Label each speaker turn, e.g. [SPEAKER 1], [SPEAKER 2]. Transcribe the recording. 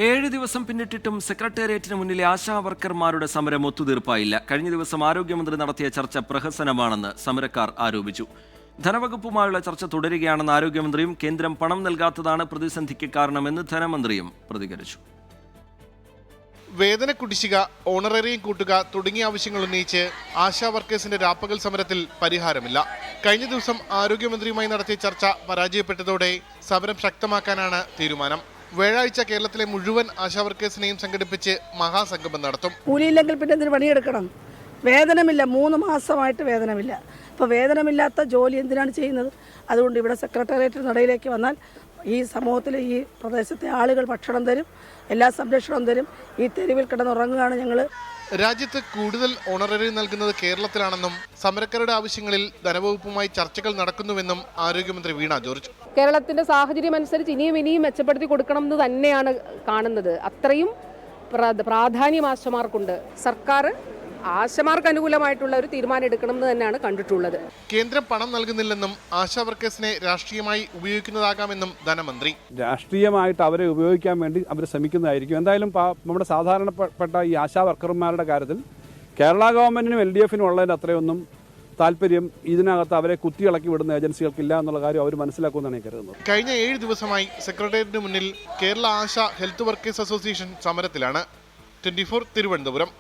[SPEAKER 1] 7 ദിവസം പിന്നിട്ടിട്ടും സെക്രട്ടേറിയറ്റിന് മുന്നിലെ ആശാ വർക്കർമാരുടെ സമരം ഒത്തുതീർപ്പായില്ല. കഴിഞ്ഞ ദിവസം ആരോഗ്യമന്ത്രി നടത്തിയ ചർച്ച പ്രഹസനമാണെന്ന് സമരക്കാർ ആരോപിച്ചു. ധനവകുപ്പുമായുള്ള ചർച്ച തുടരുകയാണെന്ന് ആരോഗ്യമന്ത്രിയും കേന്ദ്രം പണം നൽകാത്തതാണ് പ്രതിസന്ധിക്ക് കാരണമെന്ന് ധനമന്ത്രിയും പ്രതികരിച്ചു.
[SPEAKER 2] വേതന കുടിശ്ശിക, ഓണറേറിയം കൂട്ടുക തുടങ്ങിയ ആവശ്യങ്ങൾ ഉന്നയിച്ച് ആശാ വർക്കേഴ്സിന്റെ രാപ്പകൽ സമരത്തിൽ പരിഹാരമില്ല. കഴിഞ്ഞ ദിവസം ആരോഗ്യമന്ത്രിയുമായി നടത്തിയ ചർച്ച പരാജയപ്പെട്ടതോടെ സമരം ശക്തമാക്കാനാണ് തീരുമാനം. വ്യാഴാഴ്ച കേരളത്തിലെ മുഴുവൻ ആശാ വർക്കേഴ്സിനെയും സംഘടിപ്പിച്ച് മഹാസംഗമം നടത്തും.
[SPEAKER 3] കൂലിയില്ലെങ്കിൽ പിന്നെ എന്തിനു പണിയെടുക്കണം? വേതനമില്ല, 3 മാസമായിട്ട് വേതനമില്ല. അപ്പോൾ വേതനമില്ലാത്ത ജോലി എന്തിനാണ് ചെയ്യുന്നത്? അതുകൊണ്ട് ഇവിടെ സെക്രട്ടേറിയറ്റ് നടയിലേക്ക് വന്നാൽ ഈ സമൂഹത്തിലെ ഈ പ്രദേശത്തെ ആളുകൾ ഭക്ഷണം തരും, എല്ലാ സംരക്ഷണവും തരും. ഈ തെരുവിൽ കിടന്നുറങ്ങുകയാണ് ഞങ്ങൾ.
[SPEAKER 2] രാജ്യത്ത് കൂടുതൽ ഓണറേറിയം നൽകുന്നത് കേരളത്തിലാണെന്നും സമരക്കാരുടെ ആവശ്യങ്ങളിൽ ധനവകുപ്പുമായി ചർച്ചകൾ നടക്കുന്നുവെന്നും ആരോഗ്യമന്ത്രി വീണ ജോർജ്.
[SPEAKER 4] കേരളത്തിന്റെ സാഹചര്യം അനുസരിച്ച് ഇനിയും മെച്ചപ്പെടുത്തി കൊടുക്കണം എന്ന് തന്നെയാണ് കാണുന്നത്. അത്രയും പ്രാധാന്യം ആശമാർക്കുണ്ട്. സർക്കാർ ആശമാർക്ക് അനുകൂലമായിട്ടുള്ള ഒരു തീരുമാനം എടുക്കണം എന്ന് തന്നെയാണ് കണ്ടിട്ടുള്ളത്.
[SPEAKER 2] കേന്ദ്രം പണം നൽകുന്നില്ലെന്നും ആശാ വർക്കേഴ്സിനെ രാഷ്ട്രീയമായി ഉപയോഗിക്കുന്നതാകാമെന്നും ധനമന്ത്രി.
[SPEAKER 5] രാഷ്ട്രീയമായിട്ട് അവരെ ഉപയോഗിക്കാൻ വേണ്ടി അവർ ശ്രമിക്കുന്നതായിരിക്കും. എന്തായാലും നമ്മുടെ സാധാരണപ്പെട്ട ഈ ആശാ വർക്കർമാരുടെ കാര്യത്തിൽ കേരള ഗവൺമെന്റിനും LDFനും ഉള്ളതിന് അത്രയൊന്നും താല്പര്യം ഇതിനകത്ത് അവരെ കുത്തിയിളക്കി വിടുന്ന ഏജൻസികൾക്കില്ല എന്നുള്ള കാര്യം അവർ മനസ്സിലാക്കുമെന്നാണ് ഞാൻ കരുതുന്നത്.
[SPEAKER 2] കഴിഞ്ഞ 7 ദിവസമായി സെക്രട്ടേറിയറ്റിന് മുന്നിൽ Kerala ASHA health workers association സമരത്തിലാണ്. 24 തിരുവനന്തപുരം.